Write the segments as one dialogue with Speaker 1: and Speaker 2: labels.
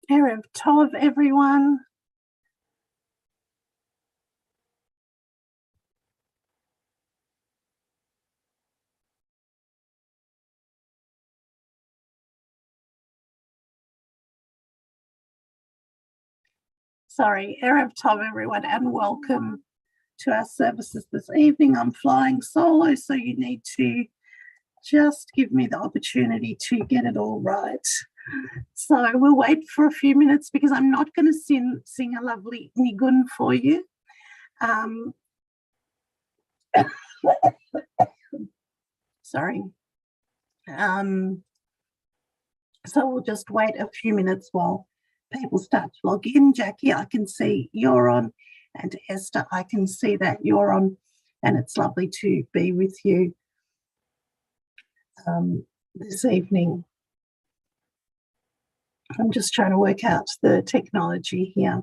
Speaker 1: Erev Tov, everyone. Sorry, Erev Tov, everyone, and welcome to our services this evening. I'm flying solo, so you need to just give me the opportunity to get it all right. So we'll wait for a few minutes because I'm not going to sing a lovely nigun for you. Sorry. So we'll just wait a few minutes while people start to log in. Jackie, I can see you're on, and Esther, I can see that you're on, and it's lovely to be with you this evening. I'm just trying to work out the technology here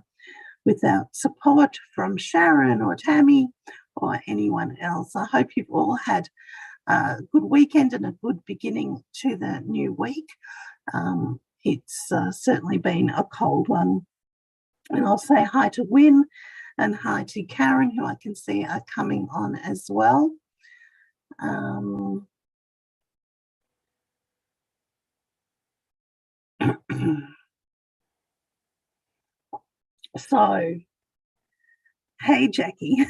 Speaker 1: without support from Sharon or Tammy or anyone else. I hope you've all had a good weekend and a good beginning to the new week. It's certainly been a cold one. And I'll say hi to Wynne and hi to Karen, who I can see are coming on as well. So, hey, Jackie,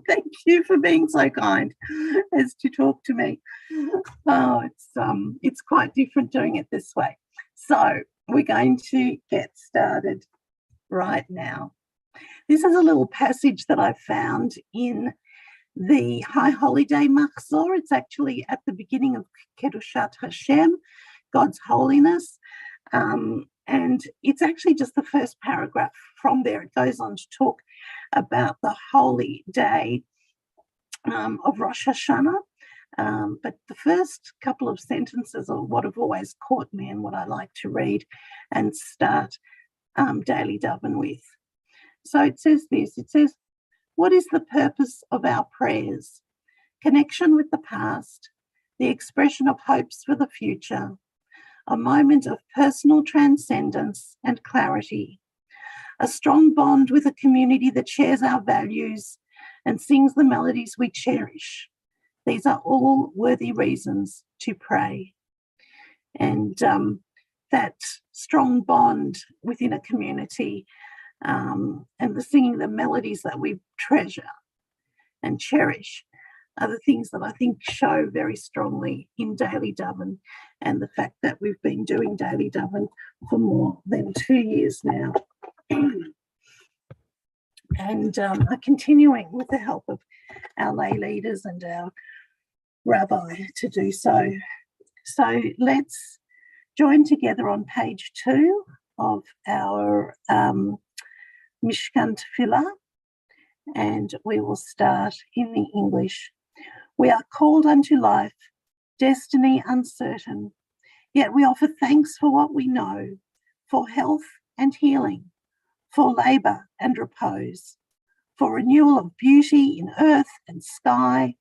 Speaker 1: thank you for being so kind as to talk to me. Oh, it's quite different doing it this way. So we're going to get started right now. This is a little passage that I found in the High Holiday Machzor. It's actually at the beginning of Kedushat Hashem, God's holiness. And it's actually just the first paragraph from there. It goes on to talk about the holy day of Rosh Hashanah. But the first couple of sentences are what have always caught me and what I like to read and start daily Daven with. So it says this, it says, what is the purpose of our prayers? Connection with the past, the expression of hopes for the future, a moment of personal transcendence and clarity, a strong bond with a community that shares our values and sings the melodies we cherish. These are all worthy reasons to pray. And that strong bond within a community and the singing the melodies that we treasure and cherish are the things that I think show very strongly in daily Daven, and the fact that we've been doing daily Daven for more than 2 years now. And are continuing with the help of our lay leaders and our rabbi to do so. So let's join together on page 2 of our Mishkan Tefillah, and we will start in the English. We are called unto life, destiny uncertain, yet we offer thanks for what we know, for health and healing, for labour and repose, for renewal of beauty in earth and sky,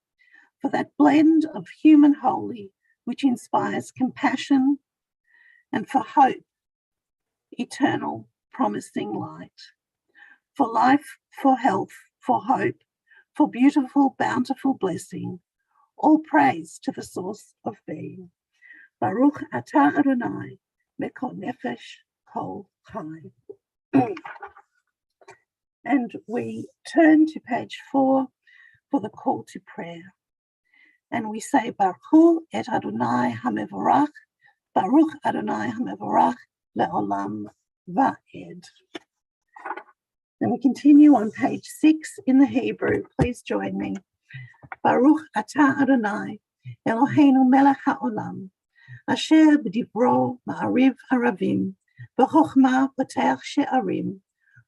Speaker 1: for that blend of human holy which inspires compassion, and for hope, eternal promising light, for life, for health, for hope, for beautiful, bountiful blessing, all praise to the source of being. Baruch atah Adonai, mekol nefesh kol chai. And we turn to page 4 for the call to prayer. And we say, Baruch et Adonai hamevorach, Baruch Adonai hamevorach le'olam va'ed. And we continue on page 6 in the Hebrew. Please join me. Baruch atah Adonai, Eloheinu melech ha'olam, asher b'dibro ma'ariv aravim, v'chochma potech she'arim,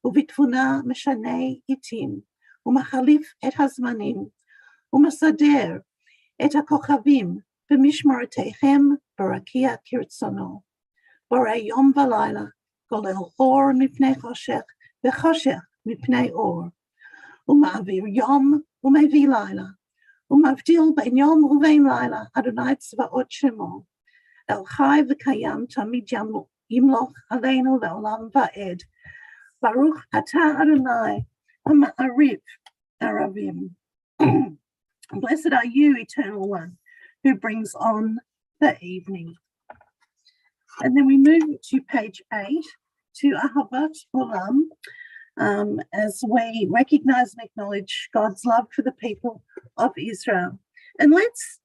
Speaker 1: ובתבונה משנה עיתים, ומחליף את הזמנים, ומסדר את הכוכבים במשמרתיכם ברקיע כרצונו. בורא יום ולילה, גולל אור מפני חושך, וחושך מפני אור. ומעביר יום ומביא לילה, ומבדיל בין יום ובין לילה, אדוני צבאות שמו. אל חי וקיים תמיד yimloch aleinu le'olam va'ed. Baruch atah Adonai, ha'ma'ariv aravim. Blessed are you, Eternal One, who brings on the evening. And then we move to page 8, to Ahavat Olam, as we recognize and acknowledge God's love for the people of Israel. And let's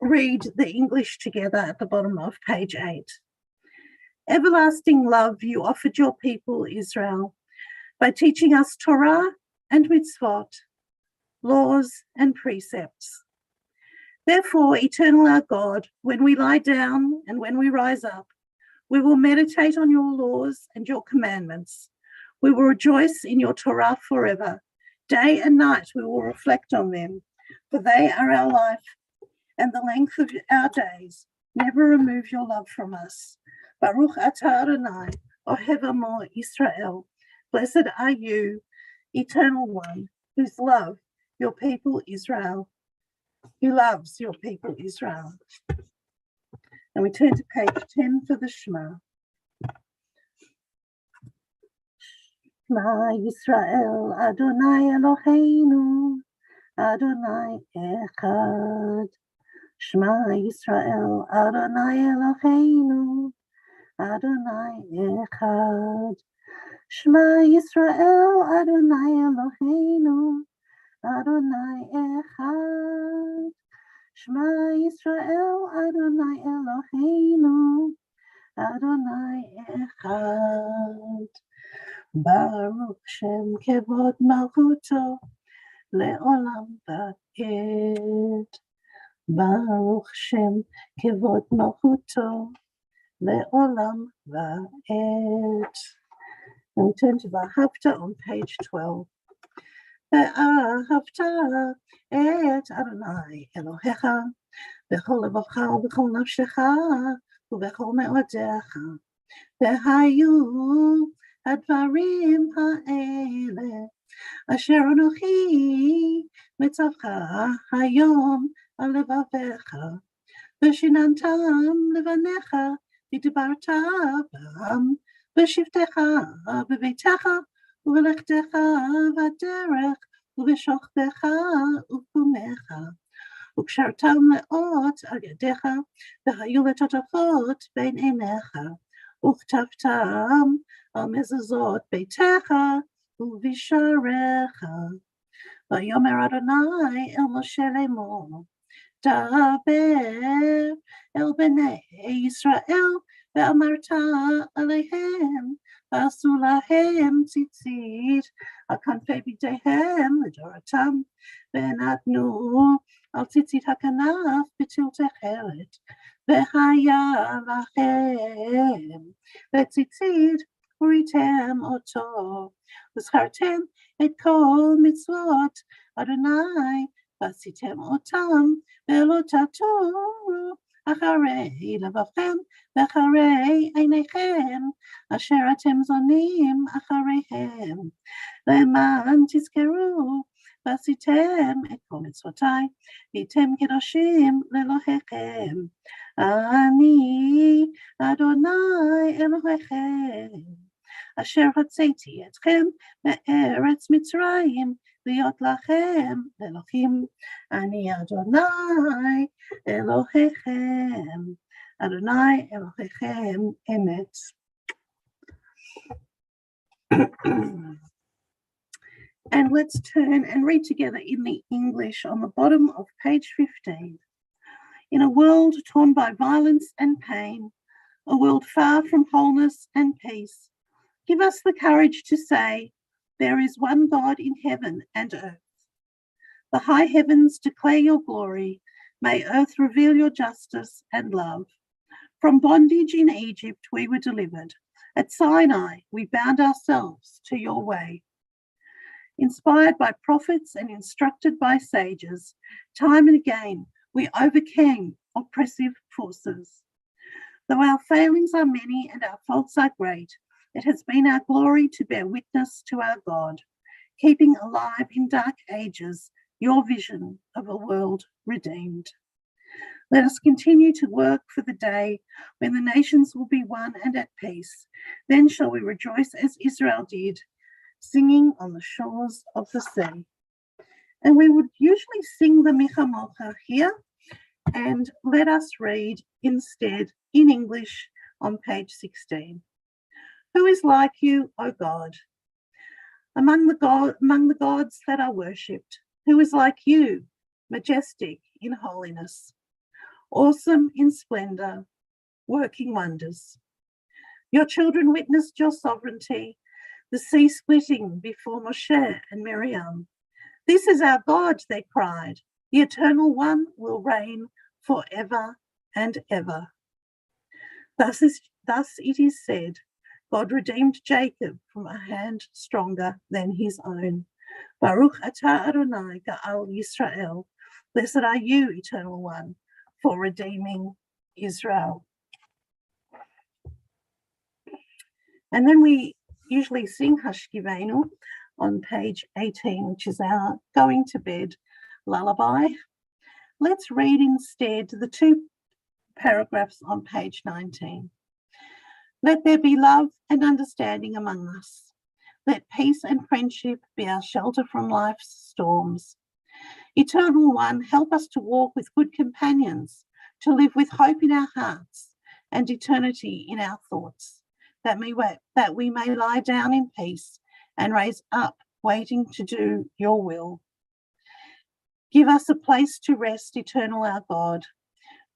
Speaker 1: read the English together at the bottom of page 8. Everlasting love you offered your people, Israel, by teaching us Torah and mitzvot, laws and precepts. Therefore, eternal our God, when we lie down and when we rise up, we will meditate on your laws and your commandments. We will rejoice in your Torah forever. Day and night we will reflect on them, for they are our life and the length of our days. Never remove your love from us. Baruch atah Adonai, ohev amo Israel. Blessed are you, Eternal One, whose love your people Israel, who loves your people Israel. And we turn to page 10 for the Shema. Shema Yisrael, Adonai Eloheinu, Adonai Echad. Shema Yisrael, Adonai Eloheinu, Adonai Echad. Shema Yisrael, Adonai Eloheinu, Adonai Echad. Shema Yisrael, Adonai Eloheinu, Adonai Echad. Baruch Shem Kevod Malchuto Le'olam Va'ed. Baruch Shem Kevod Malchuto Le'olam Va'ed. And we turn to Vahavta on page 12. Ve'ahavta et Adonai Elohecha b'chol levacha u'b'chol nafshecha u'b'chol me'odecha. Ve'hayu הדברים האלה אשר אנוכי מצווך היום על לבביך ושיננתם לבניך ודיברת בם בשבתך בביתך ובלכתך בדרך ובשוכבך ובקומך וקשרתם לאות על ידיך והיו לטוטפות בין עיניך וכתבתם על מזוזות ביתך ובשעריך. ויאמר אדוני אל משה לאמור, דבר אל בני ישראל ואמרת עליהם, ועשו להם ציצית על כנפי בגדיהם לדורתם, ונתנו על ציצית הכנף בתל תכלת. והיה לכם בציצית וריתם אותו, וזכרתם את כל מצוות אדוני, ועשיתם אותם, ולא תטורו אחרי לבבכם ואחרי עיניכם, אשר אתם זונים אחריהם, למען תזכרו, ועשיתם את כל מצוותיי, והייתם קדושים לאלוהיכם. אני אדוני אלוהיכם, אשר הוצאתי אתכם מארץ מצרים, להיות לכם לאלוהים. אני אדוני אלוהיכם, אדוני אלוהיכם אמת. And let's turn and read together in the English on the bottom of page 15. In a world torn by violence and pain, a world far from wholeness and peace, give us the courage to say, there is one God in heaven and earth. The high heavens declare your glory. May earth reveal your justice and love. From bondage in Egypt we were delivered. At Sinai we bound ourselves to your way. Inspired by prophets and instructed by sages, time and again we overcame oppressive forces. Though our failings are many and our faults are great, it has been our glory to bear witness to our God, keeping alive in dark ages your vision of a world redeemed. Let us continue to work for the day when the nations will be one and at peace. Then shall we rejoice as Israel did, singing on the shores of the sea. And we would usually sing the Micha Mocha here, and let us read instead in English on page 16. Who is like you, O God? Among the gods that are worshipped, who is like you, majestic in holiness, awesome in splendor, working wonders? Your children witnessed your sovereignty, the sea splitting before Moshe and Miriam. This is our God, they cried. The Eternal One will reign forever and ever. Thus it is said, God redeemed Jacob from a hand stronger than his own. Baruch atah Adonai Ga'al Yisrael. Blessed are you, Eternal One, for redeeming Israel. And then we usually sing Hashkivenu on page 18, which is our going to bed lullaby. Let's read instead the two paragraphs on page 19. Let there be love and understanding among us. Let peace and friendship be our shelter from life's storms. Eternal One, help us to walk with good companions, to live with hope in our hearts and eternity in our thoughts, that we may lie down in peace and raise up, waiting to do your will. Give us a place to rest, eternal our God.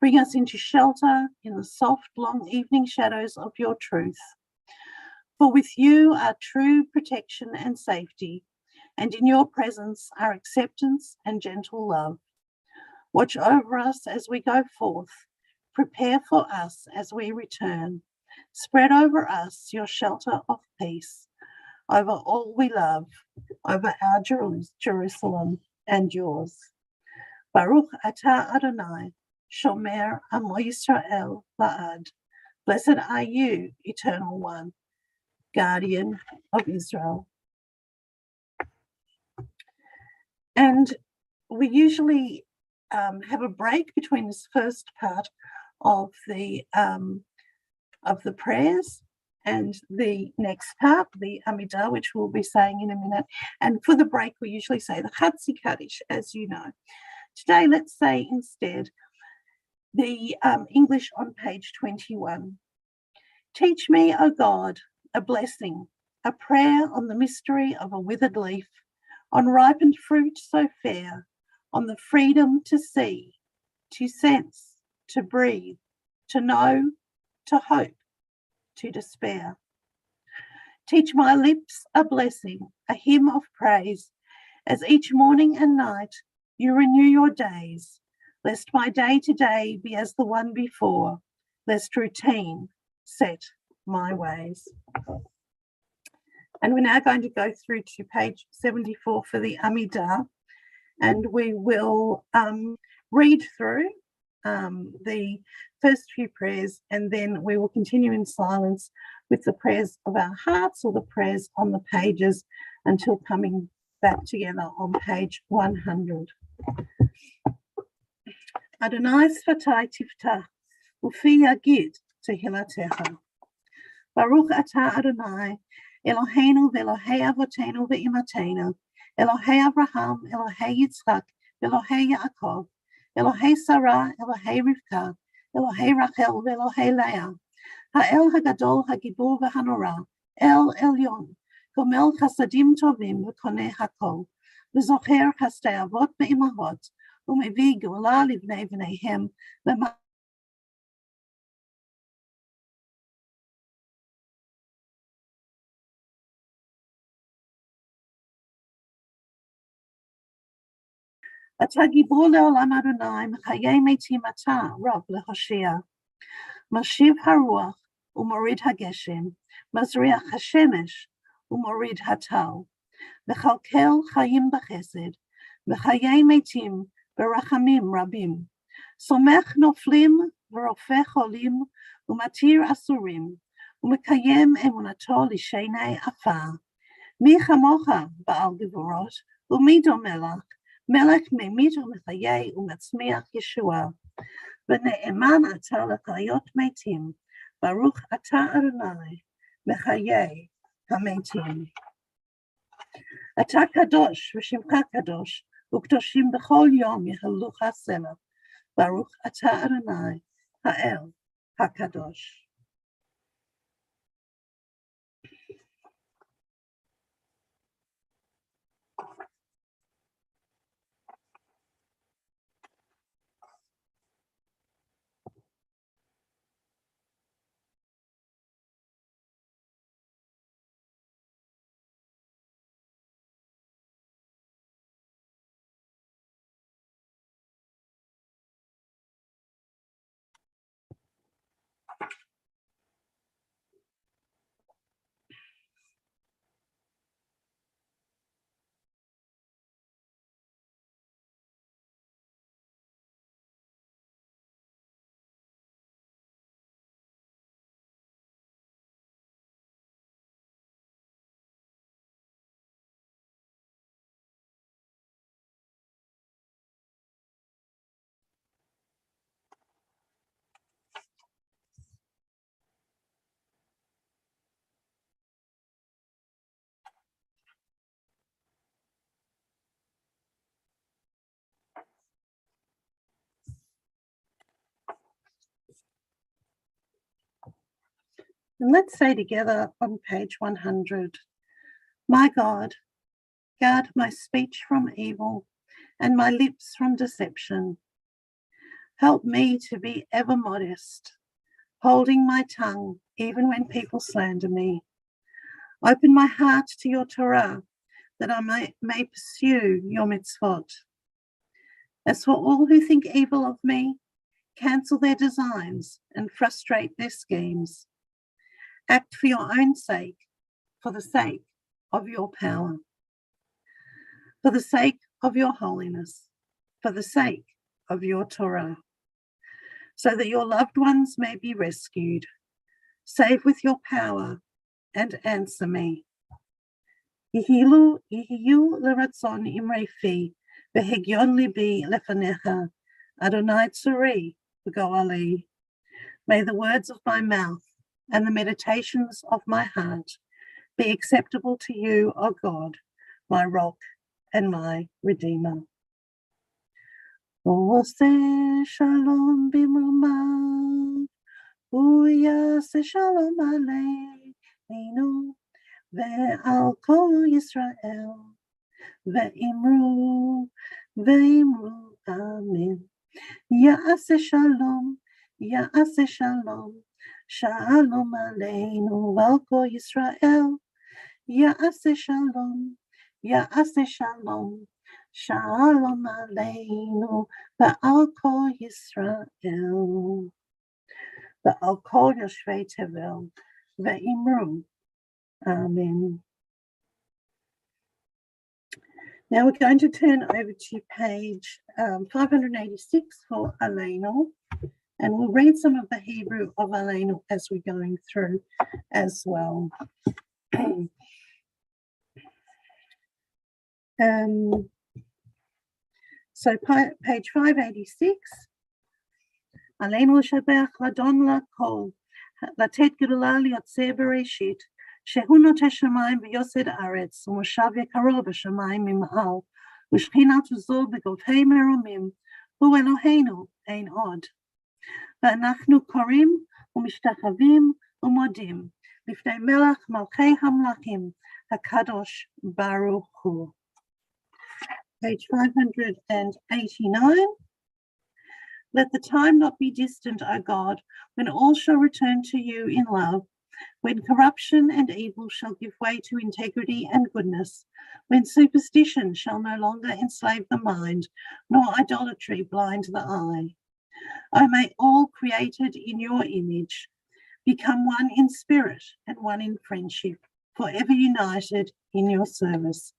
Speaker 1: Bring us into shelter in the soft, long evening shadows of your truth. For with you are true protection and safety, and in your presence are acceptance and gentle love. Watch over us as we go forth. Prepare for us as we return. Spread over us your shelter of peace, over all we love, over our Jerusalem and yours. Baruch atah Adonai, Shomer Amo Yisrael La'ad. Blessed are you, Eternal One, Guardian of Israel. And we usually have a break between this first part of the prayers and the next part, the Amidah, which we'll be saying in a minute. And for the break, we usually say the Chatzi Kaddish, as you know. Today, let's say instead the English on page 21. Teach me, O God, a blessing, a prayer on the mystery of a withered leaf, on ripened fruit so fair, on the freedom to see, to sense, to breathe, to know, to hope, to despair. Teach my lips a blessing, a hymn of praise, as each morning and night you renew your days, lest my day to day be as the one before, lest routine set my ways. And we're now going to go through to page 74 for the Amidah, and we will read through the first few prayers, and then we will continue in silence with the prayers of our hearts or the prayers on the pages until coming back together on page 100. Adonai Sfatai Tiftach, Ufi Yagid Tehilatecha. Baruch Atah Adonai, Eloheinu ve'Elohei Avotenu ve'imatenu, Elohei Abraham, Elohei Yitzchak, Elohei Yaakov, Elohei Sarah, Elohei Rivka, Elohei Rachel ve'Elohei Leah, Ha'el Hagadol Hagibur ve'Hanora, El Elyon, Gomel Chasadim Tovim ve'Koneh Hakol, V'Zocher Chasdei Avot ve'Imahot, U'Mevi Geula Livnei V'neihem, אתה גיבור לעולם אדוני, מחיי מתים אתה, רב להושיע. משיב הרוח ומוריד הגשם, מזריח השמש ומוריד הטל. מכלכל חיים בחסד, וחיי מתים ברחמים רבים. סומך נופלים ורופא חולים, ומתיר אסורים, ומקיים אמונתו לשני עפר. מי כמוך בעל גבורות, ומי דומה לך? מלך ממית ומחיי ומצמיח ישועה. ונאמן אתה לחיות מתים, ברוך אתה אדוני, מחיי המתים. אתה קדוש ושמך קדוש, וקדושים בכל יום יהללוך סלע, ברוך אתה אדוני, האל הקדוש. And let's say together on page 100, my God, guard my speech from evil and my lips from deception. Help me to be ever modest, holding my tongue even when people slander me. Open my heart to your Torah, that I may pursue your mitzvot. As for all who think evil of me, cancel their designs and frustrate their schemes. Act for your own sake, for the sake of your power, for the sake of your holiness, for the sake of your Torah, so that your loved ones may be rescued. Save with your power and answer me. Yihiyu leratzon imrei fi, v'higyon libi lefanecha, Adonai tzuri v'goali. May the words of my mouth and the meditations of my heart be acceptable to you, O God, my rock and my redeemer. Oseh shalom b'mrama, uyaseh shalom aleinu, ve'al kol Yisrael, ve'imru amen. Ya'aseh shalom, shalom aleinu, ve'al kol Yisrael. Ya'aseh shalom, shalom aleinu, ve'al kol Yisrael, ve'al kol yoshvei tevel, ve'imru amen. Now we're going to turn over to page 586 for Aleinu, and we'll read some of the Hebrew of Aleinu as we're going through as well. So page 586, Aleinu לשבח לאדון לכל, לתת גדולה ליוצר בראשית, שהוא נוטה שמיים ויוסד ארץ, ומושב יקרו בשמיים ממעל, ושכינת וזו בגובי מרומים, הוא אלוהינו אין עוד. ואנחנו קוראים ומשתחווים ומודים, לפני מלך מלכי המלכים, הקדוש ברוך הוא. Page 589. Let the time not be distant, O God, when all shall return to you in love, when corruption and evil shall give way to integrity and goodness, when superstition shall no longer enslave the mind, nor idolatry blind the eye. O may all created in your image become one in spirit and one in friendship, forever united in your service.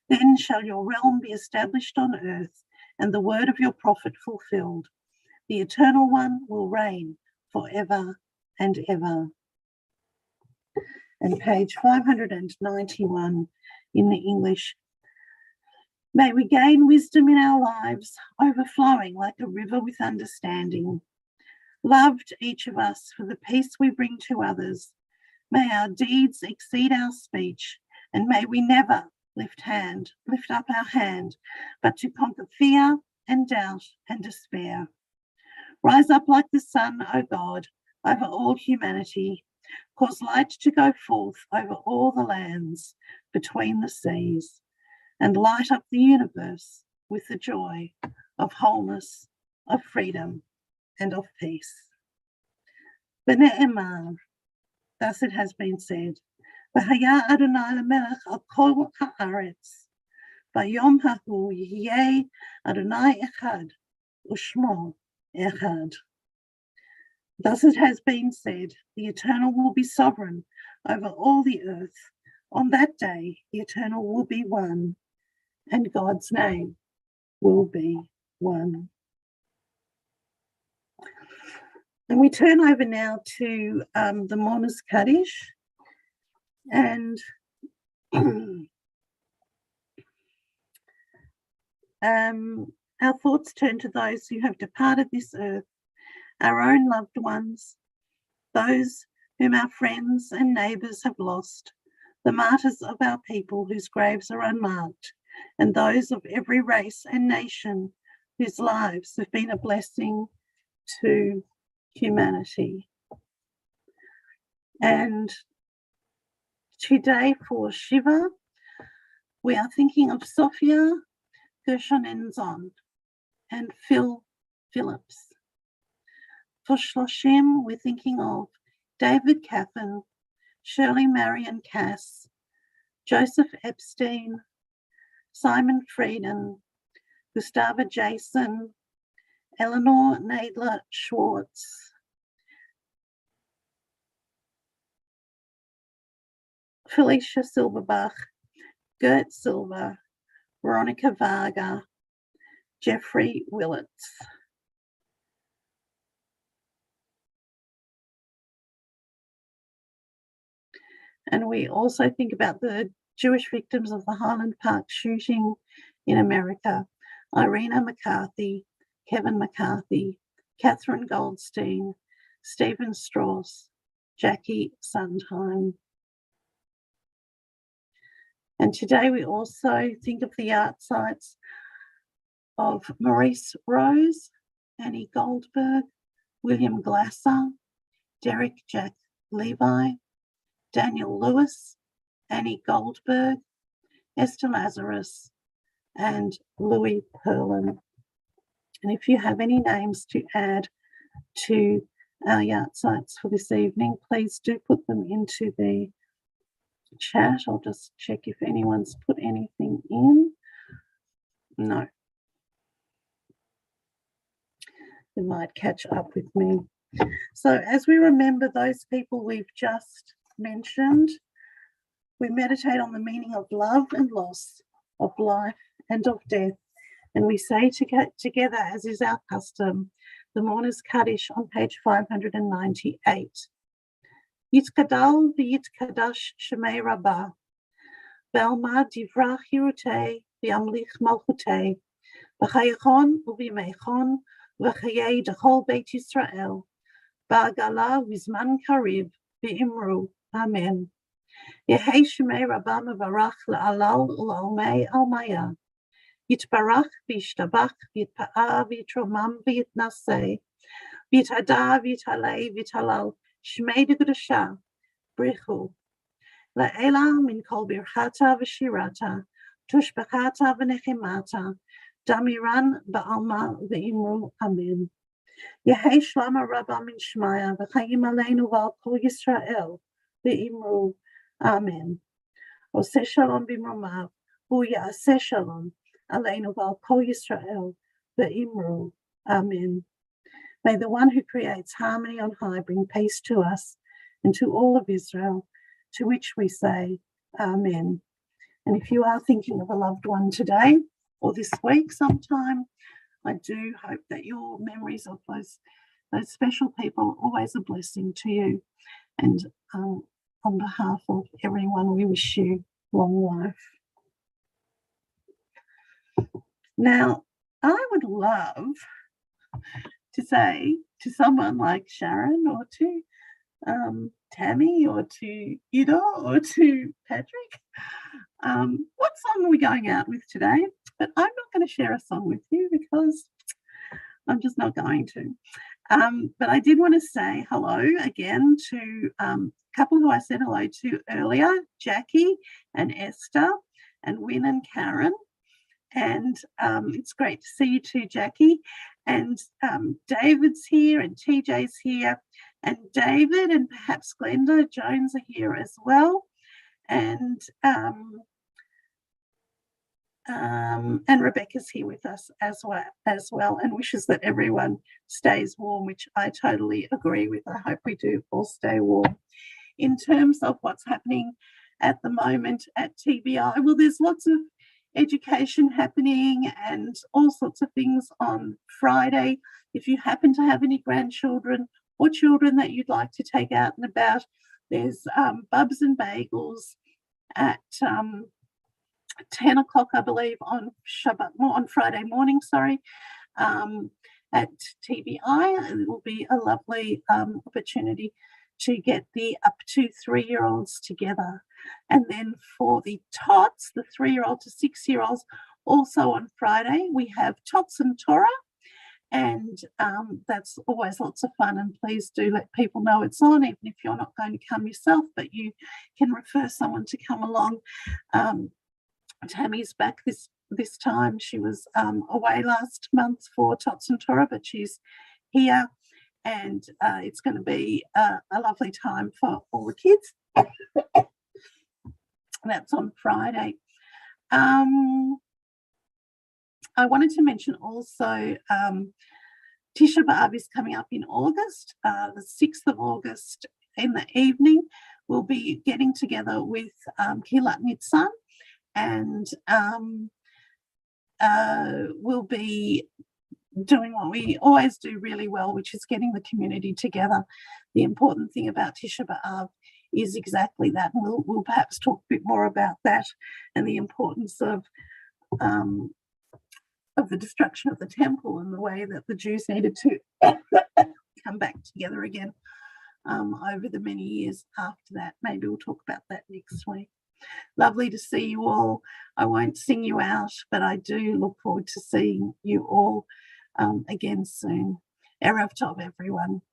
Speaker 1: Then shall your realm be established on earth, and the word of your prophet fulfilled. The Eternal One will reign forever and ever. And page 591 in the English. May we gain wisdom in our lives, overflowing like a river with understanding. Loved each of us for the peace we bring to others. May our deeds exceed our speech, and may we never lift up our hand, but to conquer fear and doubt and despair. Rise up like the sun, O God, over all humanity. Cause light to go forth over all the lands between the seas, and light up the universe with the joy of wholeness, of freedom, and of peace. V'ne'emar, thus it has been said, V'haya Adonai lemelech al kol haaretz, V'yom hahu yihyeh Adonai echad, u'shmo echad. Thus it has been said, the Eternal will be sovereign over all the earth. On that day, the Eternal will be one, and God's name will be one. And we turn over now to the Mourner's Kaddish, and our thoughts turn to those who have departed this earth, our own loved ones, those whom our friends and neighbours have lost, the martyrs of our people whose graves are unmarked, and those of every race and nation whose lives have been a blessing to humanity. And today for Shiva, we are thinking of Sophia Gershonenzon and Phil Phillips. For Shloshim, we're thinking of David Caffin, Shirley Marion Cass, Joseph Epstein, Simon Frieden, Gustava Jason, Eleanor Nadler Schwartz, Felicia Silverbach, Gert Silver, Veronica Varga, Jeffrey Willits. And we also think about the Jewish victims of the Highland Park shooting in America, Irina McCarthy, Kevin McCarthy, Catherine Goldstein, Stephen Strauss, Jackie Sondheim. And today we also think of the art sites of Maurice Rose, Annie Goldberg, William Glasser, Derek Jack Levi, Daniel Lewis, Annie Goldberg, Esther Lazarus, and Louis Perlin. And if you have any names to add to our yard sites for this evening, please do put them into the chat. I'll just check if anyone's put anything in. No. They might catch up with me. So as we remember those people we've just mentioned, we meditate on the meaning of love and loss, of life and of death, and we say together, as is our custom, the Mourner's Kaddish on page 598. Yitkadal v'yitkadash shemei Rabbah, ve'alma divrach hirutei v'yamlich malchutei, v'chayachon u'v'yimeichon v'chayei d'chol Beit Yisrael, ba'agala v'zman karib v'imru. Amen. Yehei shemei Rabbah mevarach la'alal u'la'omei almaya, yitbarach v'yishtabach v'yitpa'ah v'yitromam v'yitnaseh, v'yithadah v'yithalei v'yithalal shmei d'kedusha brichu la'ela min kol birchata v'shirata tushbachata v'nechemata damiran ba'alma v'imru. Amen. Yehei shlama Rabbah min shmaya v'chayim aleinu v'al kol Yisrael v'imru. Amen. Oseh shalom b'imromav hu ya'aseh shalom aleinu v'al kol Yisrael v'imru. Amen. May the one who creates harmony on high bring peace to us and to all of Israel, to which we say Amen. And if you are thinking of a loved one today or this week sometime, I do hope that your memories of those special people are always a blessing to you. And on behalf of everyone, we wish you long life. Now, I would love to say to someone like Sharon or to Tammy or to Ida or to Patrick, what song are we going out with today? But I'm not going to share a song with you because I'm just not going to. But I did want to say hello again to a couple who I said hello to earlier, Jackie and Esther and Wynn and Karen. And it's great to see you too, Jackie. And David's here and TJ's here. And David and perhaps Glenda Jones are here as well. And Rebecca's here with us as well, and wishes that everyone stays warm, which I totally agree with. I hope we do all stay warm. In terms of what's happening at the moment at TBI, well, there's lots of education happening and all sorts of things on Friday. If you happen to have any grandchildren or children that you'd like to take out and about, there's Bubs and Bagels at 10 o'clock, I believe, on Friday morning, at TBI. It will be a lovely opportunity to get the up to 3-year-olds together. And then for the tots, the 3-year-old to 6-year-olds, also on Friday, we have Tots and Torah. And that's always lots of fun. And please do let people know it's on, even if you're not going to come yourself, but you can refer someone to come along. Tammy's back this time. She was away last month for Tots and Torah, but she's here, and it's going to be a lovely time for all the kids. That's on Friday. I wanted to mention also Tisha B'Av is coming up in August, the 6th of August in the evening. We'll be getting together with Kilat Nitzan, and we'll be doing what we always do really well, which is getting the community together. The important thing about Tisha B'Av is exactly that. We'll perhaps talk a bit more about that and the importance of the destruction of the temple and the way that the Jews needed to come back together again over the many years after that. Maybe we'll talk about that next week. Lovely to see you all. I won't sing you out, but I do look forward to seeing you all again soon. Erev Tov, everyone.